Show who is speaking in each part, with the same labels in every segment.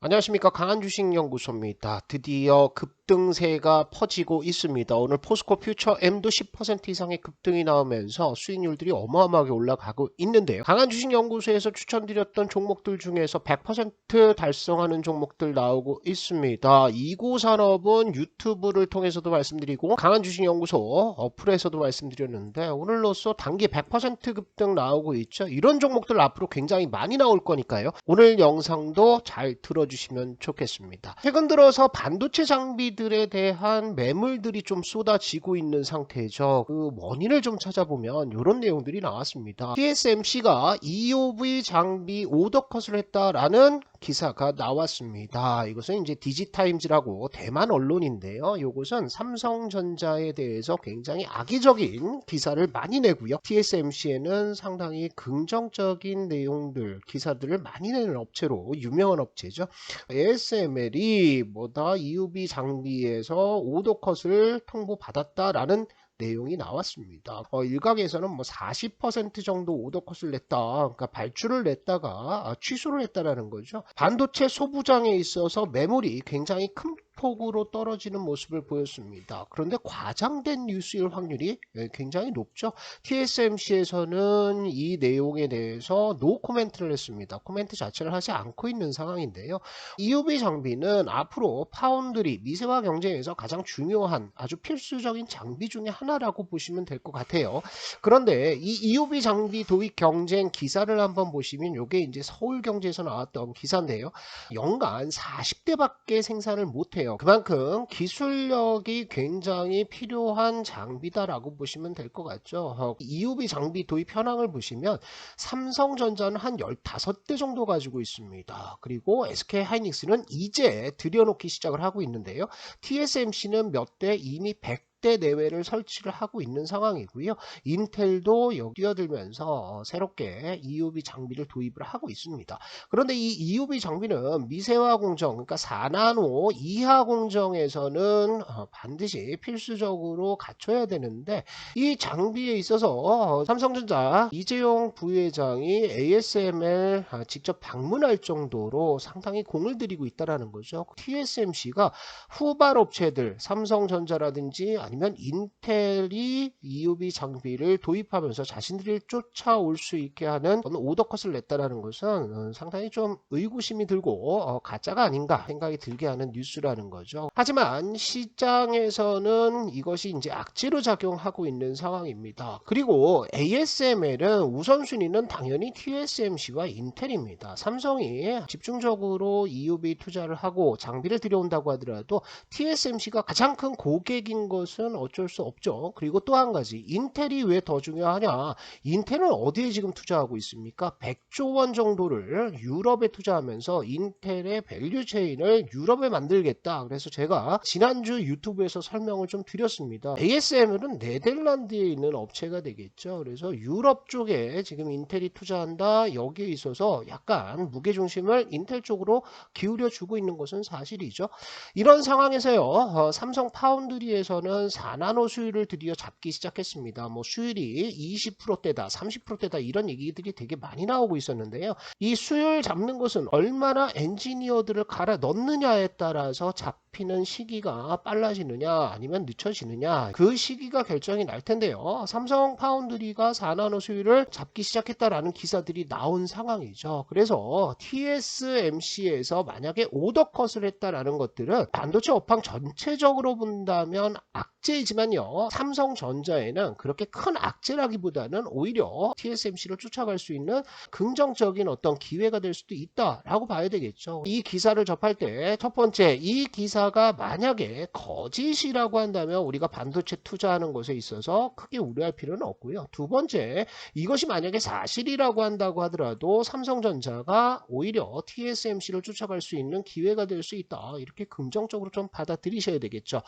Speaker 1: 안녕하십니까. 강한주식연구소입니다. 드디어 급등세가 퍼지고 있습니다. 오늘 포스코 퓨처 M도 10% 이상의 급등이 나오면서 수익률들이 어마어마하게 올라가고 있는데요. 강한주식연구소에서 추천드렸던 종목들 중에서 100% 달성하는 종목들 나오고 있습니다. 이고산업은 유튜브를 통해서도 말씀드리고 강한주식연구소 어플에서도 말씀드렸는데 오늘로써 단기 100% 급등 나오고 있죠. 이런 종목들 앞으로 굉장히 많이 나올 거니까요. 오늘 영상도 잘 들어주시면 좋겠습니다. 최근 들어서 반도체 장비들에 대한 매물들이 좀 쏟아지고 있는 상태죠. 그 원인을 좀 찾아보면 이런 내용들이 나왔습니다. TSMC가 EUV 장비 오더컷을 했다라는 기사가 나왔습니다. 이것은 이제 디지타임즈라고 대만 언론인데요. 이것은 삼성전자에 대해서 굉장히 악의적인 기사를 많이 내고요. TSMC에는 상당히 긍정적인 내용들, 기사들을 많이 내는 업체로 유명한 업체죠. ASML이 뭐다 EUV 장비에서 오더컷을 통보받았다라는 내용이 나왔습니다. 일각에서는 뭐 40% 정도 오더컷을 냈다. 그러니까 발주를 냈다가 취소를 했다라는 거죠. 반도체 소부장에 있어서 매물이 굉장히 큰 폭으로 떨어지는 모습을 보였습니다. 그런데 과장된 뉴스일 확률이 굉장히 높죠. TSMC에서는 이 내용에 대해서 노 코멘트를 했습니다. 코멘트 자체를 하지 않고 있는 상황인데요. EUV 장비는 앞으로 파운드리 미세화 경쟁에서 가장 중요한 아주 필수적인 장비 중에 하나라고 보시면 될 것 같아요. 그런데 이 EUV 장비 도입 경쟁 기사를 한번 보시면 이게 이제 서울경제에서 나왔던 기사인데요. 연간 40대밖에 생산을 못해요. 그만큼 기술력이 굉장히 필요한 장비다라고 보시면 될 것 같죠. EUV 장비 도입 현황을 보시면 삼성전자는 한 15대 정도 가지고 있습니다. 그리고 SK하이닉스는 이제 들여놓기 시작을 하고 있는데요. TSMC는 몇 대 이미 100대 내외를 설치를 하고 있는 상황이고요. 인텔도 여기 뛰어들면서 새롭게 EUV 장비를 도입을 하고 있습니다. 그런데 이 EUV 장비는 미세화 공정, 그러니까 4나노 이하 공정에서는 반드시 필수적으로 갖춰야 되는데 이 장비에 있어서 삼성전자 이재용 부회장이 ASML 직접 방문할 정도로 상당히 공을 들이고 있다는 거죠. TSMC가 후발 업체들 삼성전자라든지 아니면 인텔이 EUV 장비를 도입하면서 자신들이 쫓아올 수 있게 하는 오더컷을 냈다는 것은 상당히 좀 의구심이 들고 가짜가 아닌가 생각이 들게 하는 뉴스라는 거죠. 하지만 시장에서는 이것이 이제 악재로 작용하고 있는 상황입니다. 그리고 ASML은 우선순위는 당연히 TSMC와 인텔입니다. 삼성이 집중적으로 EUV 투자를 하고 장비를 들여온다고 하더라도 TSMC가 가장 큰 고객인 것은 어쩔 수 없죠. 그리고 또 한 가지 인텔이 왜 더 중요하냐? 인텔은 어디에 지금 투자하고 있습니까? 100조 원 정도를 유럽에 투자하면서 인텔의 밸류 체인을 유럽에 만들겠다. 그래서 제가 지난주 유튜브에서 설명을 좀 드렸습니다. ASML은 네덜란드에 있는 업체가 되겠죠. 그래서 유럽 쪽에 지금 인텔이 투자한다. 여기에 있어서 약간 무게중심을 인텔 쪽으로 기울여 주고 있는 것은 사실이죠. 이런 상황에서요. 삼성 파운드리에서는 4나노 수율을 드디어 잡기 시작했습니다. 뭐 수율이 20%대다, 30%대다 이런 얘기들이 되게 많이 나오고 있었는데요. 이 수율 잡는 것은 얼마나 엔지니어들을 갈아 넣느냐에 따라서 잡히는 시기가 빨라지느냐 아니면 늦춰지느냐 그 시기가 결정이 날 텐데요. 삼성 파운드리가 4나노 수율을 잡기 시작했다라는 기사들이 나온 상황이죠. 그래서 TSMC에서 만약에 오더컷을 했다라는 것들은 반도체 업황 전체적으로 본다면 악재이지만요. 삼성전자에는 그렇게 큰 악재라기보다는 오히려 TSMC를 쫓아갈 수 있는 긍정적인 어떤 기회가 될 수도 있다라고 봐야 되겠죠. 이 기사를 접할 때 첫 번째, 이 기사가 만약에 거짓이라고 한다면 우리가 반도체 투자하는 것에 있어서 크게 우려할 필요는 없고요. 두 번째, 이것이 만약에 사실이라고 한다고 하더라도 삼성전자가 오히려 TSMC를 쫓아갈 수 있는 기회가 될 수 있다. 이렇게 긍정적으로 좀 받아들이셔야 되겠죠.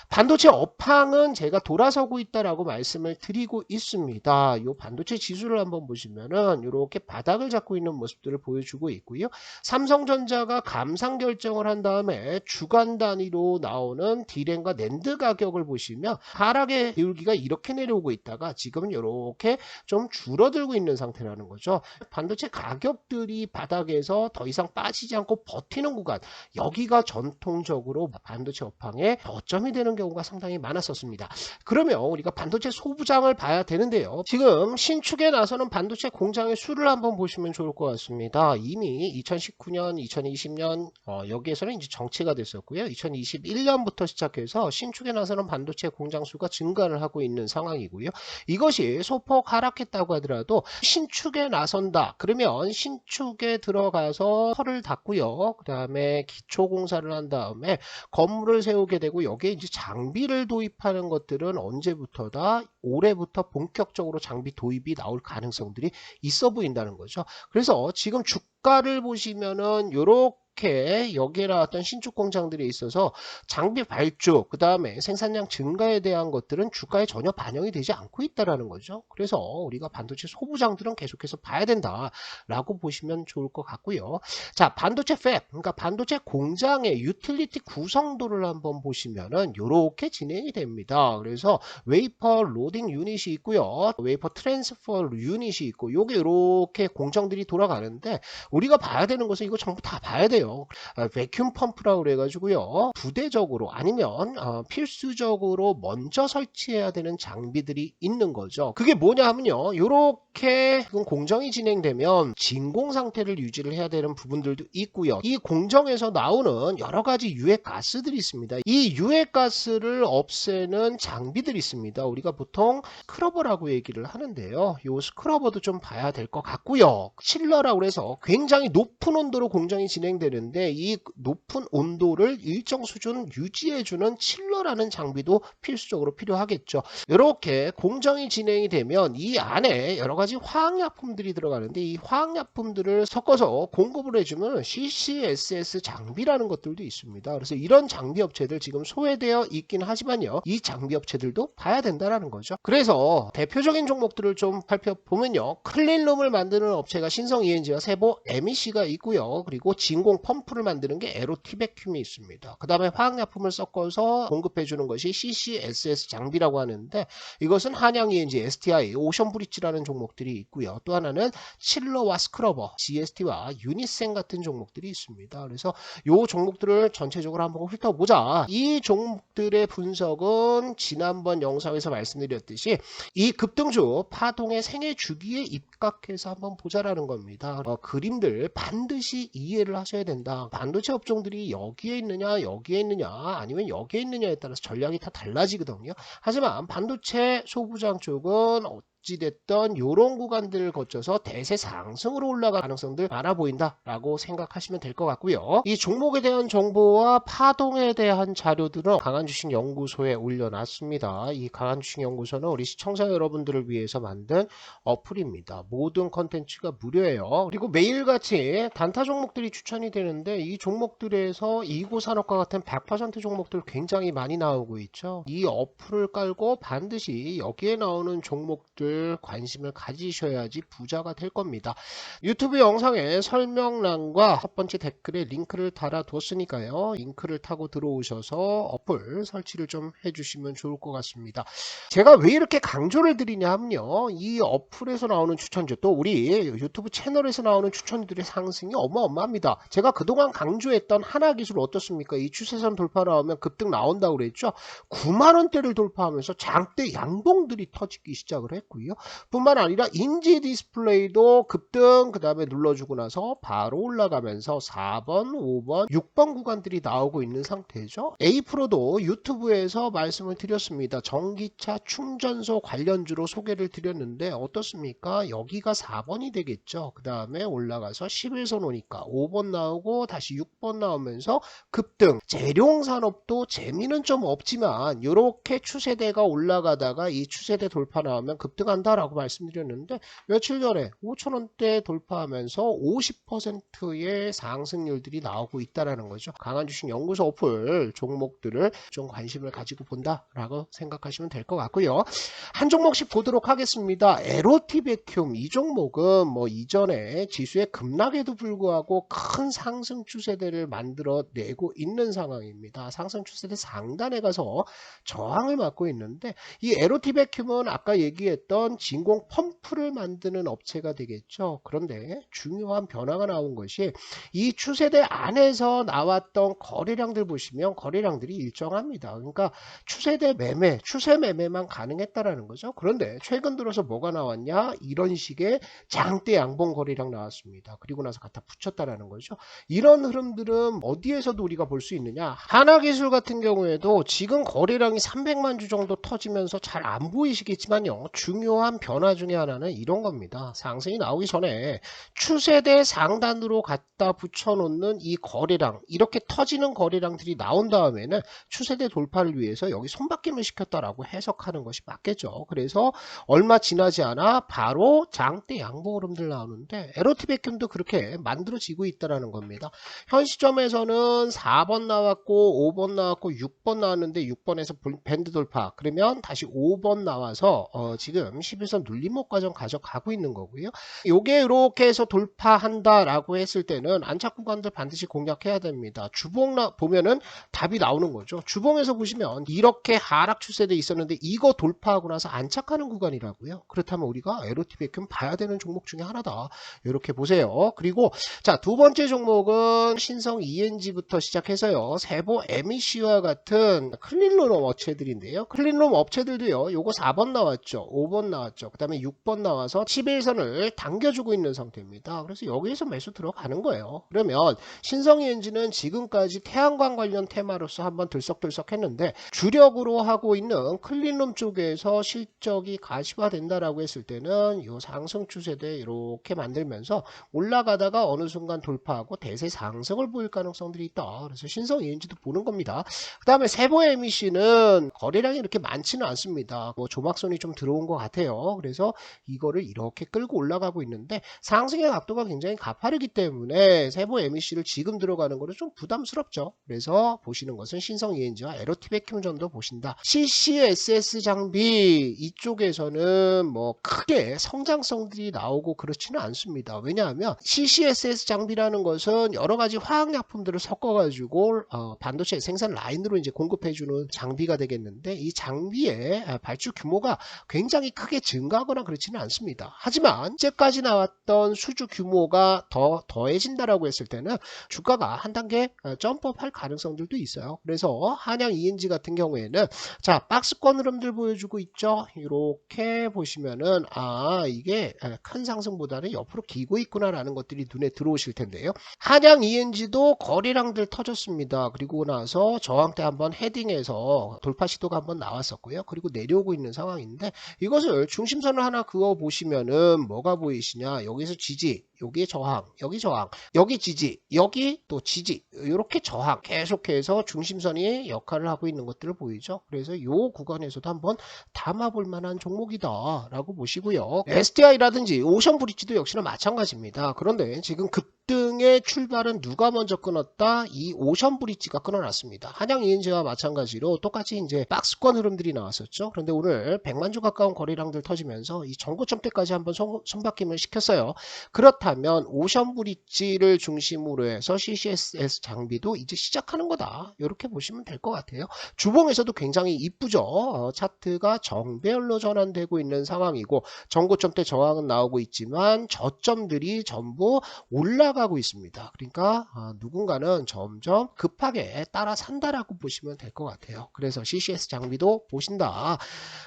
Speaker 1: 반도체 업황은 제가 돌아서고 있다라고 말씀을 드리고 있습니다. 이 반도체 지수를 한번 보시면은 이렇게 바닥을 잡고 있는 모습들을 보여주고 있고요. 삼성전자가 감상 결정을 한 다음에 주간 시간 단위로 나오는 D램과 낸드 가격을 보시면 하락의 기울기가 이렇게 내려오고 있다가 지금은 이렇게 좀 줄어들고 있는 상태라는 거죠. 반도체 가격들이 바닥에서 더 이상 빠지지 않고 버티는 구간, 여기가 전통적으로 반도체 업황의 저점이 되는 경우가 상당히 많았었습니다. 그러면 우리가 반도체 소부장을 봐야 되는데요. 지금 신축에 나서는 반도체 공장의 수를 한번 보시면 좋을 것 같습니다. 이미 2019년, 2020년 여기에서는 이제 정체가 됐었고요. 2021년부터 시작해서 신축에 나서는 반도체 공장 수가 증가를 하고 있는 상황이고요. 이것이 소폭 하락했다고 하더라도 신축에 나선다. 그러면 신축에 들어가서 털을 닫고요. 그 다음에 기초공사를 한 다음에 건물을 세우게 되고 여기에 이제 장비를 도입하는 것들은 언제부터다? 올해부터 본격적으로 장비 도입이 나올 가능성들이 있어 보인다는 거죠. 그래서 지금 주가를 보시면은 요렇게 여기에 나왔던 신축 공장들이 있어서 장비 발주, 그 다음에 생산량 증가에 대한 것들은 주가에 전혀 반영이 되지 않고 있다라는 거죠. 그래서 우리가 반도체 소부장들은 계속해서 봐야 된다라고 보시면 좋을 것 같고요. 자, 반도체 팹, 그러니까 반도체 공장의 유틸리티 구성도를 한번 보시면은 이렇게 진행이 됩니다. 그래서 웨이퍼 로딩 유닛이 있고요, 웨이퍼 트랜스퍼 유닛이 있고, 요게 이렇게 공정들이 돌아가는데 우리가 봐야 되는 것은 이거 전부 다 봐야 돼요. 베큐um 펌프라고 그래가지고요, 부대적으로 아니면 필수적으로 먼저 설치해야 되는 장비들이 있는 거죠. 그게 뭐냐 하면요, 요렇게 공정이 진행되면 진공 상태를 유지를 해야 되는 부분들도 있고요. 이 공정에서 나오는 여러 가지 유해 가스들이 있습니다. 이 유해 가스를 없애는 장비들이 있습니다. 우리가 보통 스크러버라고 얘기를 하는데요. 요 스크러버도 좀 봐야 될 것 같고요. 칠러라고 해서 굉장히 높은 온도로 공정이 진행되는데 이 높은 온도를 일정 수준 유지해주는 칠러라는 장비도 필수적으로 필요하겠죠. 이렇게 공정이 진행이 되면 이 안에 여러 가지 화학약품들이 들어가는데 이 화학약품들을 섞어서 공급을 해주면 CCSS 장비라는 것들도 있습니다. 그래서 이런 장비 업체들 지금 소외되어 있긴 하지만요, 이 장비 업체들도 봐야 된다라는 거죠. 그래서 대표적인 종목들을 좀 살펴보면요, 클린룸을 만드는 업체가 신성 ENG와 세보 MEC가 있고요. 그리고 진공 펌프를 만드는 게 에로티베큐움이 있습니다. 그 다음에 화학약품을 섞어서 공급해주는 것이 CCSS 장비라고 하는데 이것은 한양 ENG, STI, 오션브릿지라는 종목들이 있고요. 또 하나는 칠러와 스크러버, GST와 유니센 같은 종목들이 있습니다. 그래서 이 종목들을 전체적으로 한번 훑어보자. 이 종목들의 분석은 지난번 영상에서 말씀드렸듯이 이 급등주 파동의 생애 주기에 입각해서 한번 보자라는 겁니다. 그림들 반드시 이해를 하셔야 된다. 반도체 업종들이 여기에 있느냐 여기에 있느냐 아니면 여기에 있느냐에 따라서 전략이 다 달라지거든요. 하지만 반도체 소부장 쪽은 어찌됐던 이런 구간들을 거쳐서 대세 상승으로 올라갈 가능성들 많아 보인다라고 생각하시면 될 것 같고요. 이 종목에 대한 정보와 파동에 대한 자료들은 강한주식연구소에 올려놨습니다. 이 강한주식연구소는 우리 시청자 여러분들을 위해서 만든 어플입니다. 모든 컨텐츠가 무료예요. 그리고 매일같이 단타 종목들이 추천이 되는데 이 종목들에서 이고산업과 같은 100% 종목들 굉장히 많이 나오고 있죠. 이 어플을 깔고 반드시 여기에 나오는 종목들 관심을 가지셔야지 부자가 될 겁니다. 유튜브 영상에 설명란과 첫 번째 댓글에 링크를 달아뒀으니까요, 링크를 타고 들어오셔서 어플 설치를 좀 해주시면 좋을 것 같습니다. 제가 왜 이렇게 강조를 드리냐 하면요, 이 어플에서 나오는 추천주, 또 우리 유튜브 채널에서 나오는 추천주들의 상승이 어마어마합니다. 제가 그동안 강조했던 하나기술 어떻습니까? 이 추세선 돌파 나오면 급등 나온다고 그랬죠. 9만원대를 돌파하면서 장대 양봉들이 터지기 시작을 했고요. 뿐만 아니라 인지 디스플레이도 급등, 그 다음에 눌러주고 나서 바로 올라가면서 4번, 5번, 6번 구간들이 나오고 있는 상태죠. A프로도 유튜브에서 말씀을 드렸습니다. 전기차 충전소 관련주로 소개를 드렸는데 어떻습니까? 여기가 4번이 되겠죠. 그 다음에 올라가서 11선 오니까 5번 나오고 다시 6번 나오면서 급등. 재룡산업도 재미는 좀 없지만 이렇게 추세대가 올라가다가 이 추세대 돌파 나오면 급등 올라간다라고 말씀드렸는데 며칠 전에 5,000원대 돌파하면서 50%의 상승률들이 나오고 있다라는 거죠. 강한 주식 연구소 어플 종목들을 좀 관심을 가지고 본다라고 생각하시면 될 것 같고요. 한 종목씩 보도록 하겠습니다. LOT 백큐um 이 종목은 뭐 이전에 지수의 급락에도 불구하고 큰 상승 추세대를 만들어내고 있는 상황입니다. 상승 추세대 상단에 가서 저항을 맞고 있는데 이 LOT 백큐um은 아까 얘기했던 진공 펌프를 만드는 업체가 되겠죠. 그런데 중요한 변화가 나온 것이 이 추세대 안에서 나왔던 거래량들 보시면 거래량들이 일정합니다. 그러니까 추세대 매매, 추세 매매만 가능했다라는 거죠. 그런데 최근 들어서 뭐가 나왔냐? 이런 식의 장대 양봉 거래량 나왔습니다. 그리고 나서 갖다 붙였다라는 거죠. 이런 흐름들은 어디에서도 우리가 볼 수 있느냐? 하나기술 같은 경우에도 지금 거래량이 300만 주 정도 터지면서 잘 안 보이시겠지만요. 중요한 변화 중에 하나는 이런 겁니다. 상승이 나오기 전에 추세대 상단으로 갖다 붙여놓는 이 거래량, 이렇게 터지는 거래량들이 나온 다음에는 추세대 돌파를 위해서 여기 손바뀜을 시켰다라고 해석하는 것이 맞겠죠. 그래서 얼마 지나지 않아 바로 장대 양봉 흐름들 나오는데 LOT 백큐um도 그렇게 만들어지고 있다는 겁니다. 현 시점에서는 4번 나왔고 5번 나왔고 6번 나왔는데 6번에서 밴드 돌파, 그러면 다시 5번 나와서 지금 11선 눌림목 과정 가져가고 있는 거고요. 요게 이렇게 해서 돌파한다라고 했을 때는 안착 구간들 반드시 공략해야 됩니다. 주봉 보면은 답이 나오는 거죠. 주봉에서 보시면 이렇게 하락 추세대 있었는데 이거 돌파하고 나서 안착하는 구간이라고요. 그렇다면 우리가 LOT 백큐um 봐야 되는 종목 중에 하나다. 이렇게 보세요. 그리고 자, 두 번째 종목은 신성 ENG부터 시작해서요. 세보 MEC와 같은 클린룸 업체들인데요. 클린룸 업체들도요. 요거 4번 나왔죠. 5번 나왔죠. 그 다음에 6번 나와서 11선을 당겨주고 있는 상태입니다. 그래서 여기에서 매수 들어가는 거예요. 그러면 신성 ENG는 지금까지 태양광 관련 테마로서 한번 들썩들썩 했는데 주력으로 하고 있는 클린룸 쪽에서 실적이 가시화된다라고 했을 때는 이 상승 추세대 이렇게 만들면서 올라가다가 어느 순간 돌파하고 대세 상승을 보일 가능성들이 있다. 그래서 신성 ENG도 보는 겁니다. 그 다음에 세보 MEC는 거래량이 이렇게 많지는 않습니다. 뭐 조막선이 좀 들어온 것 같아요. 그래서 이거를 이렇게 끌고 올라가고 있는데 상승의 각도가 굉장히 가파르기 때문에 세보 MEC를 지금 들어가는 거는 좀 부담스럽죠. 그래서 보시는 것은 신성 ENG와 LOT 백큐um 정도 보신다. CCSS 장비 이쪽에서는 뭐 크게 성장성들이 나오고 그렇지는 않습니다. 왜냐하면 CCSS 장비라는 것은 여러 가지 화학약품들을 섞어가지고 반도체 생산 라인으로 이제 공급해주는 장비가 되겠는데 이 장비의 발주 규모가 굉장히 크게 증가하거나 그렇지는 않습니다. 하지만 이제까지 나왔던 수주 규모가 더해진다라고 했을 때는 주가가 한 단계 점프업 할 가능성들도 있어요. 그래서 한양 ENG 같은 경우에는 자, 박스권 흐름들 보여주고 있죠. 이렇게 보시면은 이게 큰 상승보다는 옆으로 기고 있구나라는 것들이 눈에 들어오실 텐데요. 한양 ENG도 거래량들 터졌습니다. 그리고 나서 저항대 한번 헤딩해서 돌파 시도가 한번 나왔었고요. 그리고 내려오고 있는 상황인데 이것을 중심선을 하나 그어 보시면은 뭐가 보이시냐? 여기서 지지, 여기 저항, 여기 저항, 여기 지지, 여기 또 지지, 이렇게 저항 계속해서 중심선이 역할을 하고 있는 것들을 보이죠. 그래서 이 구간에서도 한번 담아볼 만한 종목이다 라고 보시고요. STI라든지 오션브리지도 역시나 마찬가지입니다. 그런데 지금 급등의 출발은 누가 먼저 끊었다? 이 오션브리지가 끊어놨습니다. 한양 ENG와 마찬가지로 똑같이 이제 박스권 흐름들이 나왔었죠. 그런데 오늘 100만 주 가까운 거래량들 터지면서 이 전고점대까지 한번 손바뀜을 시켰어요. 그렇다면 오션브리지를 중심으로 해서 CCSS 장비도 이제 시작하는 거다. 이렇게 보시면 될 것 같아요. 주봉에서도 굉장히 이쁘죠. 차트가 정배열로 전환되고 있는 상황이고 전고점대 저항은 나오고 있지만 저점들이 전부 올라가고 있습니다. 그러니까 누군가는 점점 급하게 따라산다라고 보시면 될 것 같아요. 그래서 CCS 장비도 보신다.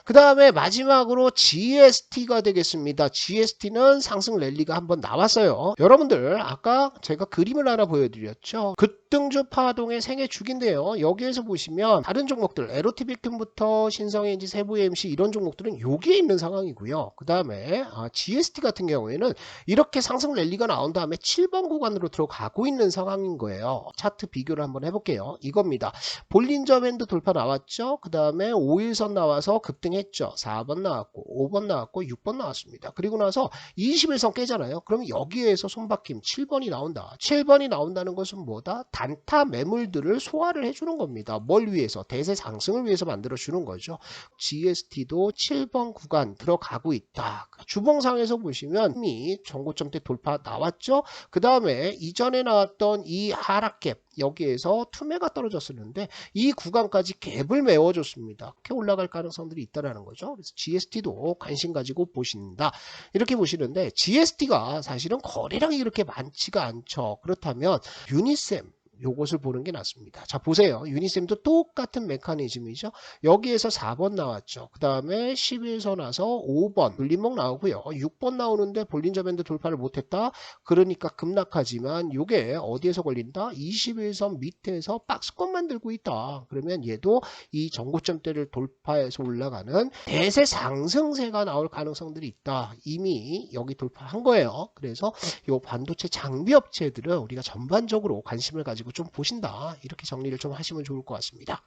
Speaker 1: 그 다음에 마지막으로 GST가 되겠습니다. GST는 상승 랠리가 한번 나왔습니다. 나왔어요. 여러분들 아까 제가 그림을 하나 보여드렸죠. 급등주 파동의 생애 주기인데요. 여기에서 보시면 다른 종목들 에로티비캠부터 신성엔지, 세부EMC 이런 종목들은 여기에 있는 상황이고요. 그 다음에 GST 같은 경우에는 이렇게 상승 랠리가 나온 다음에 7번 구간으로 들어가고 있는 상황인 거예요. 차트 비교를 한번 해볼게요. 이겁니다. 볼린저 밴드 돌파 나왔죠. 그 다음에 5일선 나와서 급등했죠. 4번 나왔고 5번 나왔고 6번 나왔습니다. 그리고 나서 21선 깨잖아요. 그러면 여기에서 손바뀜 7번이 나온다. 7번이 나온다는 것은 뭐다? 단타 매물들을 소화를 해주는 겁니다. 뭘 위해서? 대세 상승을 위해서 만들어주는 거죠. GST도 7번 구간 들어가고 있다. 주봉상에서 보시면 이미 전고점대 돌파 나왔죠. 그 다음에 이전에 나왔던 이 하락갭 여기에서 투매가 떨어졌었는데 이 구간까지 갭을 메워줬습니다. 이렇게 올라갈 가능성들이 있다는 거죠. 그래서 GST도 관심 가지고 보신다. 이렇게 보시는데 GST가 사실은 거래량이 이렇게 많지가 않죠. 그렇다면 유니셈 요것을 보는 게 낫습니다. 자 보세요. 유니셈도 똑같은 메커니즘이죠. 여기에서 4번 나왔죠. 그 다음에 11선 나서 5번 눌림목 나오고요. 6번 나오는데 볼린저 밴드 돌파를 못했다. 그러니까 급락하지만 이게 어디에서 걸린다? 21선 밑에서 박스권 만들고 있다. 그러면 얘도 이 전고점대를 돌파해서 올라가는 대세 상승세가 나올 가능성들이 있다. 이미 여기 돌파한 거예요. 그래서 이 반도체 장비 업체들은 우리가 전반적으로 관심을 가지고 좀 보신다. 이렇게 정리를 좀 하시면 좋을 것 같습니다.